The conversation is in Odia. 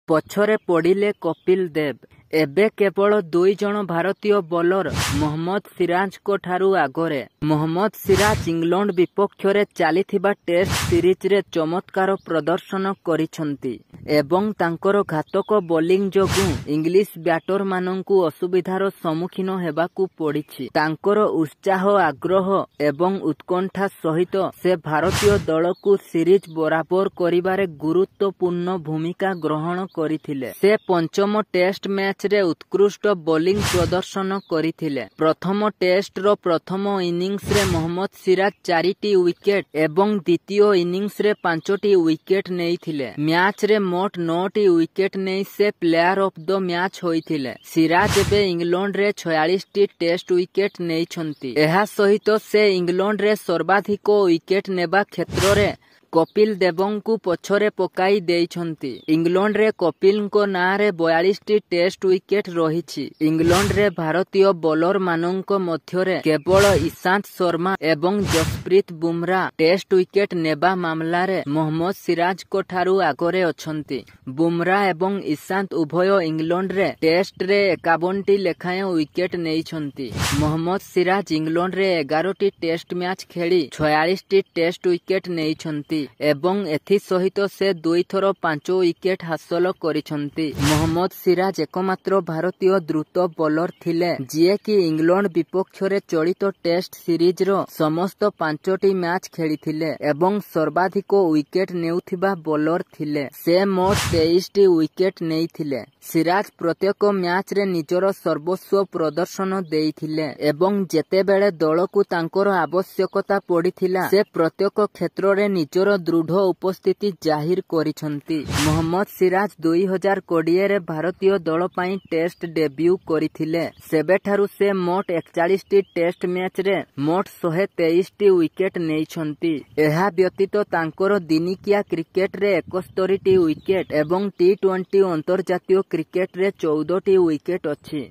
ପଛରେ ପଡ଼ିଲେ କପିଲ ଦେବ। ଏବେ କେବଳ 2 ଜଣ ଭାରତୀୟ ବୋଲର ମହମ୍ମଦ ସିରାଜଙ୍କ ଠାରୁ ଆଗରେ। ମହମ୍ମଦ ସିରାଜ ଇଂଲଣ୍ଡ ବିପକ୍ଷରେ ଚାଲିଥିବା ଟେଷ୍ଟ ସିରିଜରେ ଚମତ୍କାର ପ୍ରଦର୍ଶନ କରିଛନ୍ତି ଏବଂ ତାଙ୍କର ଘାତକ ବୋଲିଂ ଯୋଗୁଁ ଇଂଲିଶ ବ୍ୟାଟରମାନଙ୍କୁ ଅସୁବିଧାର ସମ୍ମୁଖୀନ ହେବାକୁ ପଡ଼ିଛି। ତାଙ୍କର ଉତ୍ସାହ, ଆଗ୍ରହ ଏବଂ ଉତ୍କଣ୍ଠା ସହିତ ସେ ଭାରତୀୟ ଦଳକୁ ସିରିଜ ବରାବର କରିବାରେ ଗୁରୁତ୍ୱପୂର୍ଣ୍ଣ ଭୂମିକା ଗ୍ରହଣ କରିଥିଲେ। ସେ ପଞ୍ଚମ ଟେଷ୍ଟ ମ୍ୟାଚରେ ଉତ୍କୃଷ୍ଟ ବୋଲିଂ ପ୍ରଦର୍ଶନ କରିଥିଲେ। ପ୍ରଥମ ଟେଷ୍ଟର ପ୍ରଥମ ଇନିଂସରେ ମହମ୍ମଦ ସିରାଜ 4ଟି ୱିକେଟ ଏବଂ ଦ୍ୱିତୀୟ ଇନିଂସରେ 5ଟି ୱିକେଟ ନେଇଥିଲେ। ମ୍ୟାଚରେ ମୋଟ 9ଟି ୱିକେଟ ନେଇ ସେ ପ୍ଲେୟାର ଅଫ ଦ ମ୍ୟାଚ ହୋଇଥିଲେ। ସିରାଜ ଏବେ ଇଂଲଣ୍ଡରେ 46ଟି ଟେଷ୍ଟ ୱିକେଟ ନେଇଛନ୍ତି। ଏହା ସହିତ ସେ ଇଂଲଣ୍ଡରେ ସର୍ବାଧିକ ୱିକେଟ ନେବା କ୍ଷେତ୍ରରେ କପିଲ ଦେବଙ୍କୁ ପଛରେ ପକାଇ ଦେଇଛନ୍ତି। ଇଂଲଣ୍ଡରେ କପିଲଙ୍କ ନାଁରେ 42ଟି ଟେଷ୍ଟ ୱିକେଟ ରହିଛି। ଇଂଲଣ୍ଡରେ ଭାରତୀୟ ବୋଲରମାନଙ୍କ ମଧ୍ୟରେ କେବଳ ଇଶାନ୍ତ ଶର୍ମା ଏବଂ ଯଶପ୍ରୀତ ବୁମରା ଟେଷ୍ଟ ୱିକେଟ ନେବା ମାମଲାରେ ମହମ୍ମଦ ସିରାଜଙ୍କ ଠାରୁ ଆଗରେ ଅଛନ୍ତି। ବୁମରା ଏବଂ ଇଶାନ୍ତ ଉଭୟ ଇଂଲଣ୍ଡରେ ଟେଷ୍ଟରେ 51ଟି ଲେଖାଏଁ ୱିକେଟ ନେଇଛନ୍ତି। ମହମ୍ମଦ ସିରାଜ ଇଂଲଣ୍ଡରେ 11ଟି ଟେଷ୍ଟ ମ୍ୟାଚ ଖେଳି 46ଟି ଟେଷ୍ଟ ୱିକେଟ ନେଇଛନ୍ତି ଏବଂ ଏଥିସହିତ ସେ 2 ଥର 5 ୱିକେଟ ହାସଲ କରିଛନ୍ତି। ମହମ୍ମଦ ସିରାଜ ଏକମାତ୍ର ଭାରତୀୟ ଦ୍ରୁତ ବୋଲର ଥିଲେ ଯିଏକି ଇଂଲଣ୍ଡ ବିପକ୍ଷରେ ଚଳିତ ଟେଷ୍ଟ ସିରିଜର ସମସ୍ତ 5ଟି ମ୍ୟାଚ ଖେଳିଥିଲେ ଏବଂ ସର୍ବାଧିକ ୱିକେଟ ନେଉଥିବା ବୋଲର ଥିଲେ। ସେ ମୋଟ 23ଟି ୱିକେଟ ନେଇଥିଲେ। ସିରାଜ ପ୍ରତ୍ୟେକ ମ୍ୟାଚରେ ନିଜର ସର୍ବସ୍ୱ ପ୍ରଦର୍ଶନ ଦେଇଥିଲେ ଏବଂ ଯେତେବେଳେ ଦଳକୁ ତାଙ୍କର ଆବଶ୍ୟକତା ପଡ଼ିଥିଲା ସେ ପ୍ରତ୍ୟେକ କ୍ଷେତ୍ରରେ ନିଜର ଦୃଢ଼ ଉପସ୍ଥିତି ଜାହିର କରିଛନ୍ତି। ମହମ୍ମଦ ସିରାଜ 2020ରେ ଭାରତୀୟ ଦଳ ପାଇଁ ଟେଷ୍ଟ ଡେବ୍ୟୁ କରିଥିଲେ। ସେବେଠାରୁ ସେ ମୋଟ 41ଟି ଟେଷ୍ଟ ମ୍ୟାଚରେ ମୋଟ 123ଟି ୱିକେଟ ନେଇଛନ୍ତି। ଏହା ବ୍ୟତୀତ ତାଙ୍କର ଦିନିକିଆ କ୍ରିକେଟରେ 71ଟି ୱିକେଟ ଏବଂ ଟି-20 ଅନ୍ତର୍ଜାତୀୟ କ୍ରିକେଟରେ 14ଟି ୱିକେଟ ଅଛି।